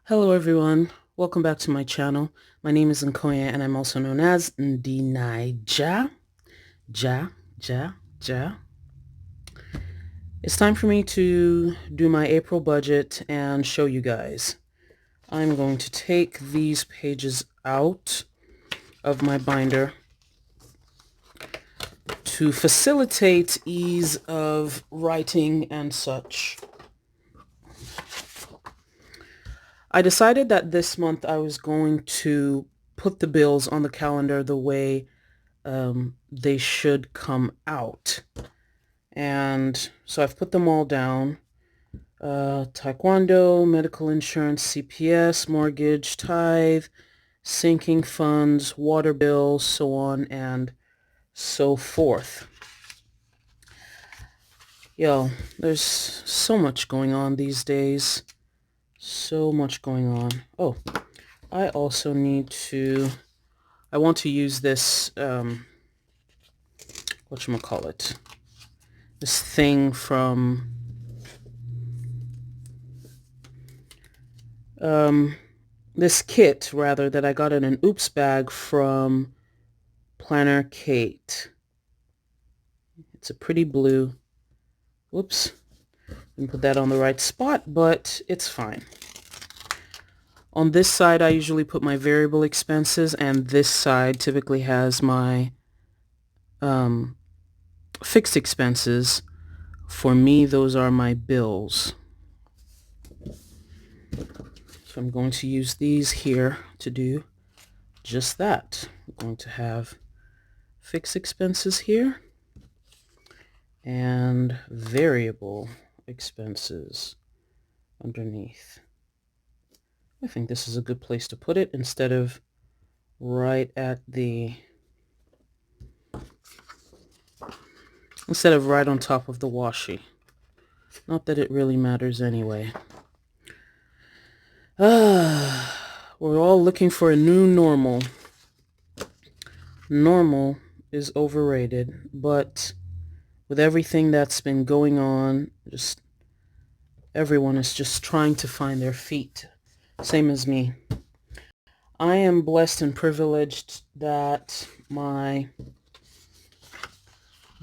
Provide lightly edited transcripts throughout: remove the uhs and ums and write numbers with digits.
Hello everyone, welcome back to my channel. My name is Nkonye and I'm also known as NdiNaija. Ja, ja, ja. It's time for me to do my April budget and show you guys. I'm going to take these pages out of my binder to facilitate ease of writing and such. I decided that this month I was going to put the bills on the calendar the way they should come out. And so I've put them all down. Taekwondo, medical insurance, CPS, mortgage, tithe, sinking funds, water bills, so on and so forth. Yo, there's so much going on these days. So much going on. Oh, I also I want to use this, whatchamacallit, this thing from, this kit, rather, that I got in an Oops bag from Planner Kate. It's a pretty blue. Whoops. Didn't put that on the right spot, but it's fine. On this side, I usually put my variable expenses, and this side typically has my fixed expenses. For me, those are my bills. So I'm going to use these here to do just that. I'm going to have fixed expenses here and variable expenses underneath. I think this is a good place to put it instead of right on top of the washi. Not that it really matters anyway. We're all looking for a new normal. Normal is overrated, but with everything that's been going on, everyone is just trying to find their feet. Same as me. I am blessed and privileged that my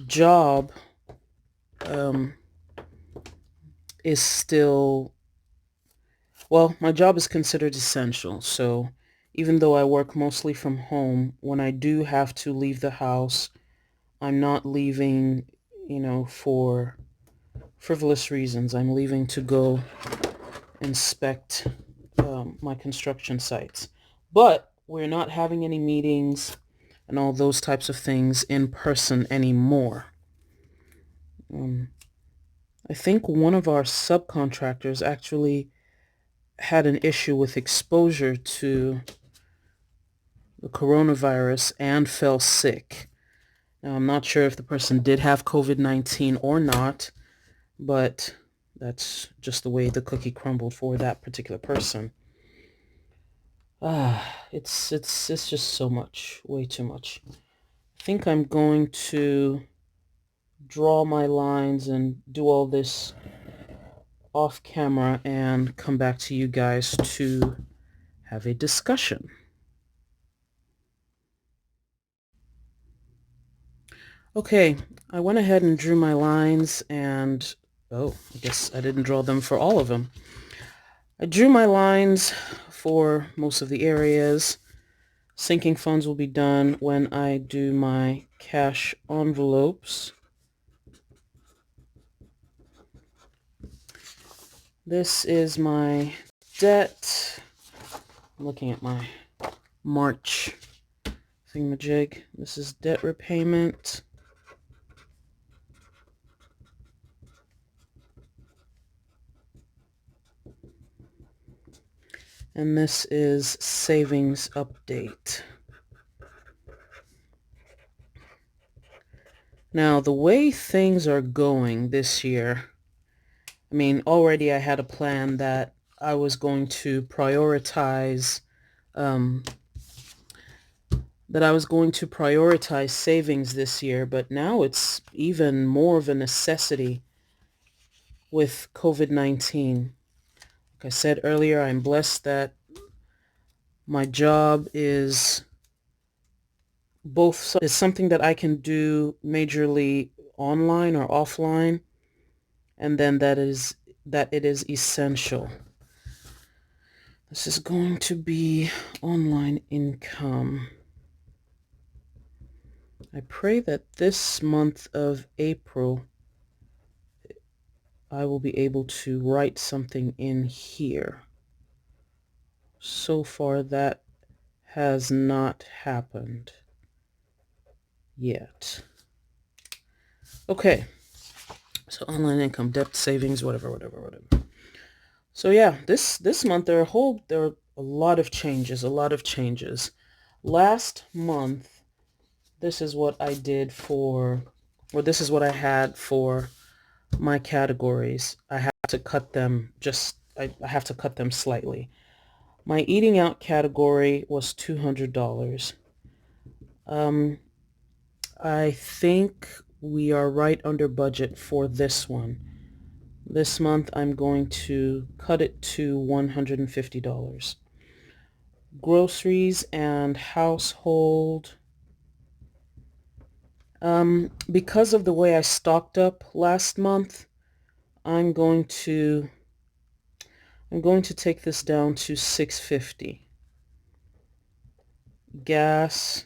job is still, well, my job is considered essential. So even though I work mostly from home, when I do have to leave the house, I'm not leaving, for frivolous reasons. I'm leaving to go inspect my construction sites. But we're not having any meetings and all those types of things in person anymore. I think one of our subcontractors actually had an issue with exposure to the coronavirus and fell sick. Now, I'm not sure if the person did have COVID-19 or not, but that's just the way the cookie crumbled for that particular person. It's just so much, way too much. I think I'm going to draw my lines and do all this off camera and come back to you guys to have a discussion. Okay, I went ahead and drew my lines and, I guess I didn't draw them for all of them. I drew my lines for most of the areas. Sinking funds will be done when I do my cash envelopes. This is my debt. I'm looking at my March thingamajig. This is debt repayment. And this is savings update. Now, the way things are going this year, I mean, already I had a plan that I was going to prioritize, savings this year, but now it's even more of a necessity with COVID-19. Like I said earlier, I'm blessed that my job is something that I can do majorly online or offline, and then that it is essential. This is going to be online income. I pray that this month of April I will be able to write something in here. So far that has not happened yet. Okay, so online income, debt, savings, whatever. So yeah, this month there are a lot of changes. Last month, this is what I did this is what I had for my categories. I have to cut them I have to cut them slightly. My eating out category was $200. Um, I think we are right under budget for this one. This month I'm going to cut it to $150. Groceries and household. Because of the way I stocked up last month, I'm going to take this down to $650. Gas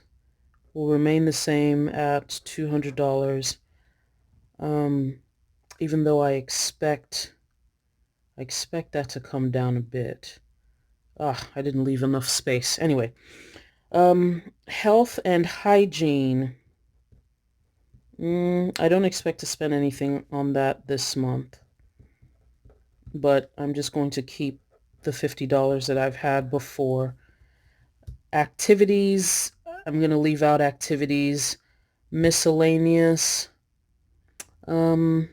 will remain the same at $200. Even though I expect that to come down a bit. I didn't leave enough space. Anyway, health and hygiene. I don't expect to spend anything on that this month, but I'm just going to keep the $50 that I've had before. Activities, I'm going to leave out activities. Miscellaneous, I'm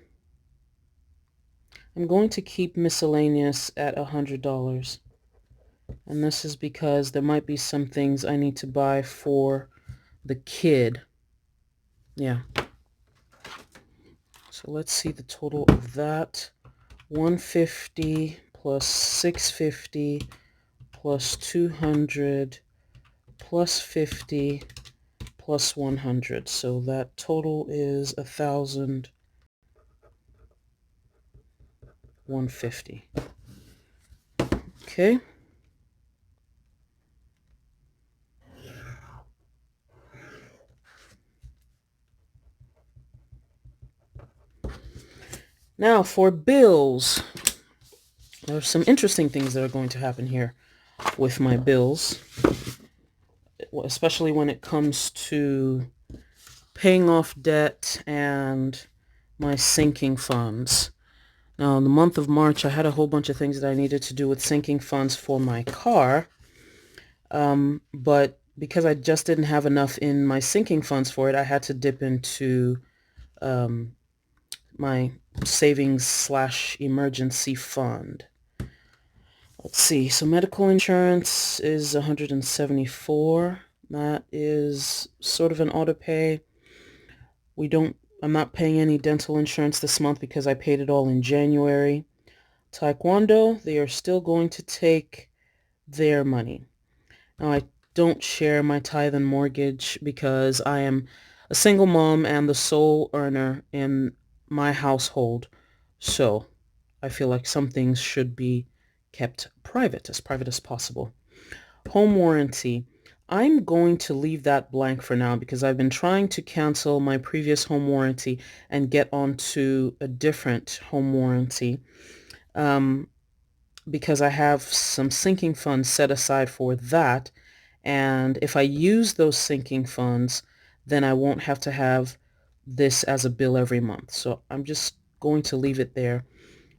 going to keep miscellaneous at $100. And this is because there might be some things I need to buy for the kid. Yeah. So let's see the total of that. 150 plus 650 plus 200 plus 50 plus 100. So that total is 1,150. Okay. Now for bills. There are some interesting things that are going to happen here with my bills, especially when it comes to paying off debt and my sinking funds. Now, in the month of March, I had a whole bunch of things that I needed to do with sinking funds for my car, but because I just didn't have enough in my sinking funds for it, I had to dip into my savings/emergency fund. Let's see. So medical insurance is $174. That is sort of an auto pay. I'm not paying any dental insurance this month because I paid it all in January. Taekwondo, they are still going to take their money. Now, I don't share my tithe and mortgage because I am a single mom and the sole earner in my household. So I feel like some things should be kept private as possible. Home warranty. I'm going to leave that blank for now because I've been trying to cancel my previous home warranty and get onto a different home warranty because I have some sinking funds set aside for that. And if I use those sinking funds, then I won't have to have this as a bill every month. So I'm just going to leave it there.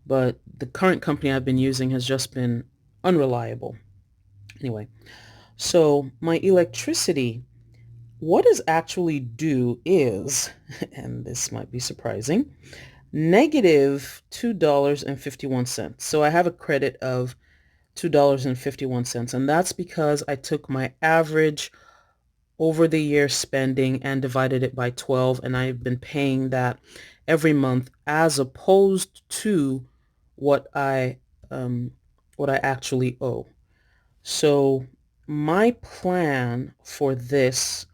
But the current company I've been using has just been unreliable. Anyway, so my electricity, what is actually due is, and this might be surprising, negative $2.51. So I have a credit of $2.51, and that's because I took my average over the year spending and divided it by 12, and I've been paying that every month as opposed to what I what I actually owe. So my plan for this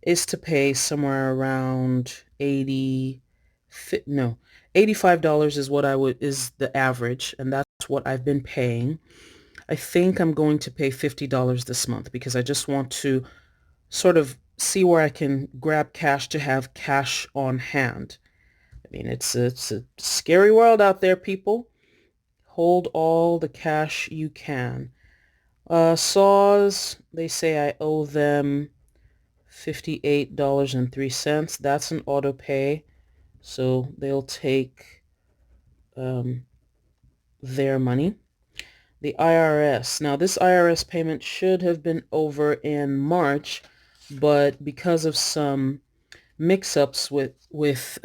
is to pay somewhere around 80, no, $85 is what is the average, and that's what I've been paying. I think I'm going to pay $50 this month because I just want to sort of see where I can grab cash to have cash on hand. I mean, it's a scary world out there, people. Hold all the cash you can. Saws, they say I owe them $58.03. That's an auto pay, so they'll take um, their money. The IRS. Now, this IRS payment should have been over in March, but because of some mix-ups with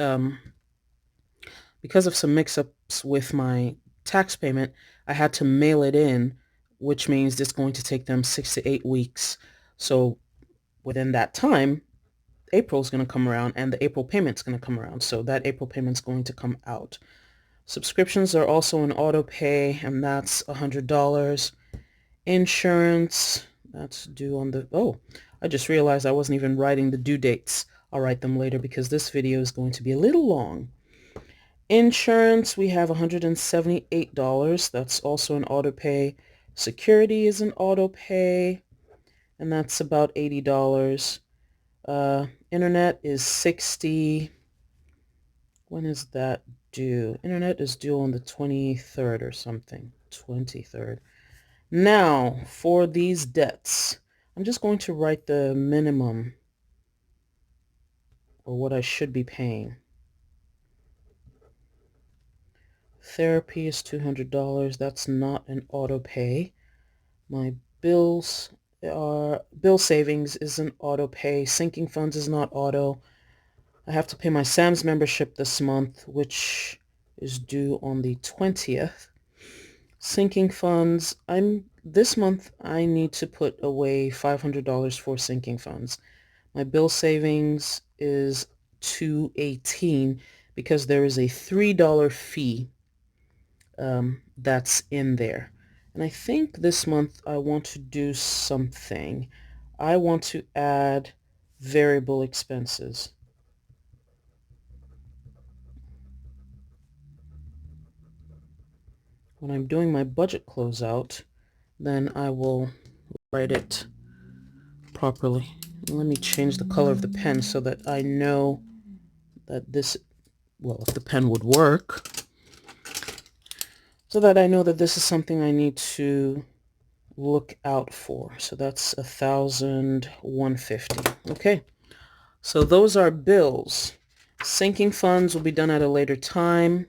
my tax payment, I had to mail it in, which means it's going to take them 6 to 8 weeks. So within that time, April's going to come around and the April payment's going to come around. So that April payment's going to come out. Subscriptions are also an auto pay, and that's $100. Insurance, that's due on the, oh, I just realized I wasn't even writing the due dates. I'll write them later because this video is going to be a little long. Insurance, we have $178. That's also an auto pay. Security is an auto pay, and that's about $80. Internet is 60. When is that due? Internet is due on the 23rd or something. 23rd. Now, for these debts, I'm just going to write the minimum or what I should be paying. Therapy is $200. That's not an auto pay. My bill savings is an auto pay. Sinking funds is not auto. I have to pay my Sam's membership this month, which is due on the 20th. Sinking funds, this month I need to put away $500 for sinking funds. My bill savings is $218 because there is a $3 fee that's in there. And I think this month I want to do something. I want to add variable expenses. When I'm doing my budget closeout, then I will write it properly. Let me change the color of the pen so that I know that this, well, if the pen would work, so that I know that this is something I need to look out for. So that's 1,150. Okay, so those are bills. Sinking funds will be done at a later time.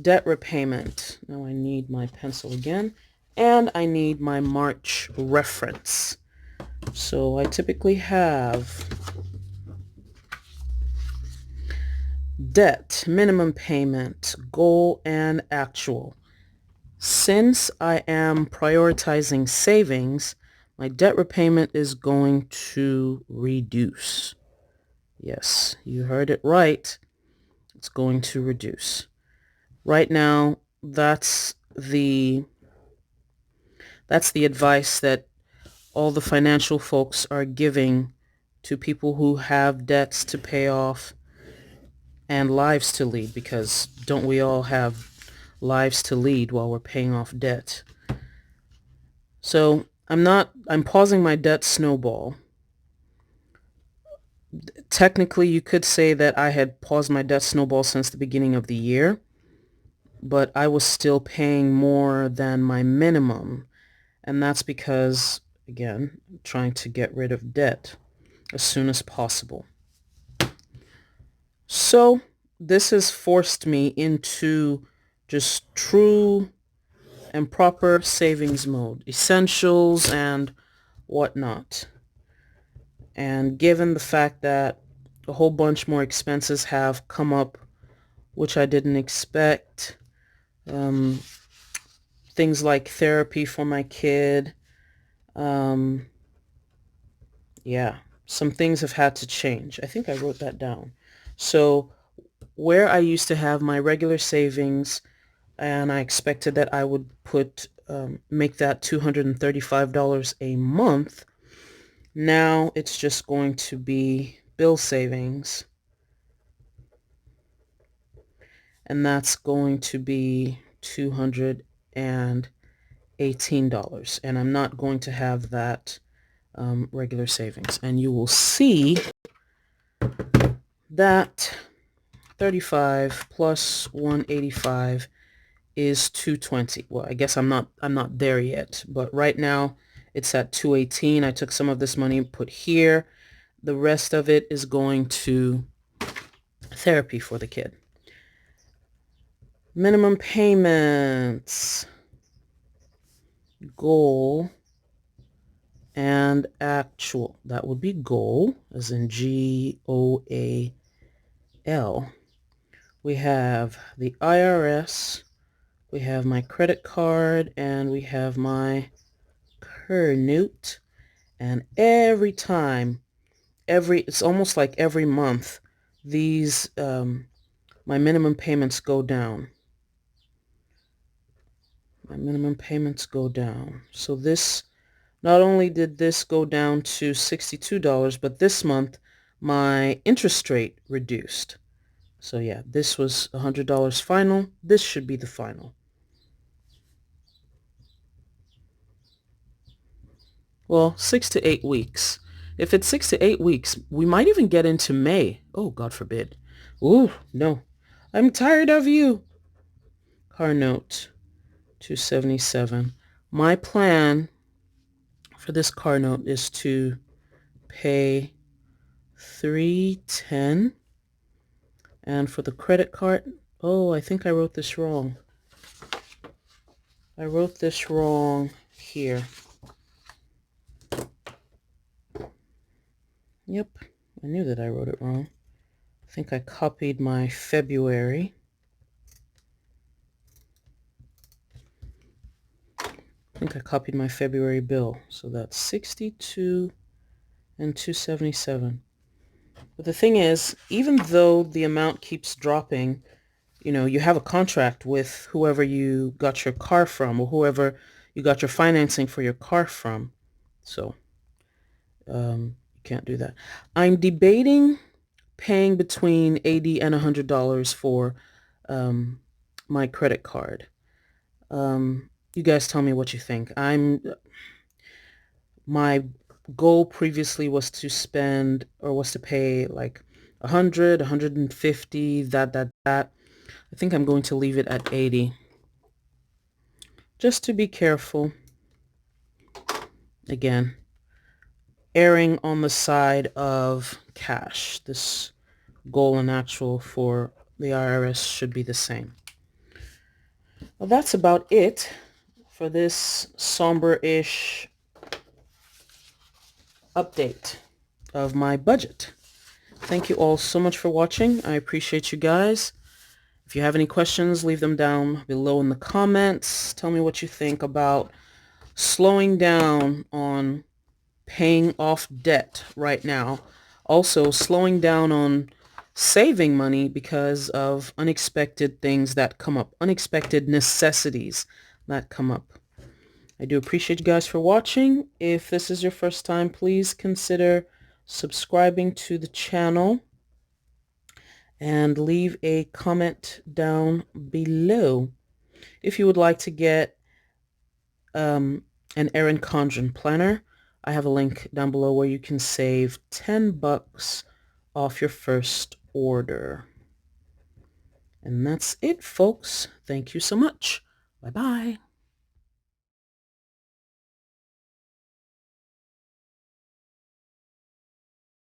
Debt repayment. Now I need my pencil again, and I need my March reference. So I typically have debt, minimum payment, goal, and actual. Since I am prioritizing savings, my debt repayment is going to reduce. Yes, you heard it right. It's going to reduce. Right now, that's the advice that all the financial folks are giving to people who have debts to pay off and lives to lead, because don't we all have lives to lead while we're paying off debt? So I'm pausing my debt snowball. Technically, you could say that I had paused my debt snowball since the beginning of the year, but I was still paying more than my minimum. And that's because, again, I'm trying to get rid of debt as soon as possible. So this has forced me into just true and proper savings mode, essentials and whatnot. And given the fact that a whole bunch more expenses have come up, which I didn't expect, things like therapy for my kid, yeah, some things have had to change. I think I wrote that down. So where I used to have my regular savings, and I expected that I would make that $235 a month. Now it's just going to be bill savings, and that's going to be $218, and I'm not going to have that regular savings. And you will see that 35 plus 185 is 220. Well, I guess I'm not there yet, but right now it's at 218. I took some of this money and put here. The rest of it is going to therapy for the kid. Minimum payments, goal, and actual. That would be goal, as in GOAL. We have the IRS, we have my credit card, and we have my note. And every time, it's almost like every month, these my minimum payments go down. My minimum payments go down. So this, not only did this go down to $62, but this month my interest rate reduced. So yeah, this was $100 final. This should be the final. Well, 6 to 8 weeks. If it's 6 to 8 weeks, we might even get into May. Oh, God forbid. Ooh, no. I'm tired of you. Car note, 277. My plan for this car note is to pay 310. And for the credit card, oh, I think I wrote this wrong. I wrote this wrong here. Yep, I knew that I wrote it wrong. I think I copied my February. Bill. So that's 62 and 277. But the thing is, even though the amount keeps dropping, you have a contract with whoever you got your car from, or whoever you got your financing for your car from. So you can't do that. I'm debating paying between $80 and $100 for my credit card. You guys tell me what you think. My goal previously was to pay like 100, 150, that. I think I'm going to leave it at 80. Just to be careful. Again, erring on the side of cash. This goal and actual for the IRS should be the same. Well, that's about it for this somber-ish update of my budget. Thank you all so much for watching. I appreciate you guys. If you have any questions, leave them down below in the comments. Tell me what you think about slowing down on paying off debt right now. Also, slowing down on saving money because of unexpected things that come up, unexpected necessities that come up. I do appreciate you guys for watching. If this is your first time, please consider subscribing to the channel and leave a comment down below. If you would like to get an Erin Condren planner, I have a link down below where you can save $10 off your first order. And that's it, folks. Thank you so much. Bye-bye.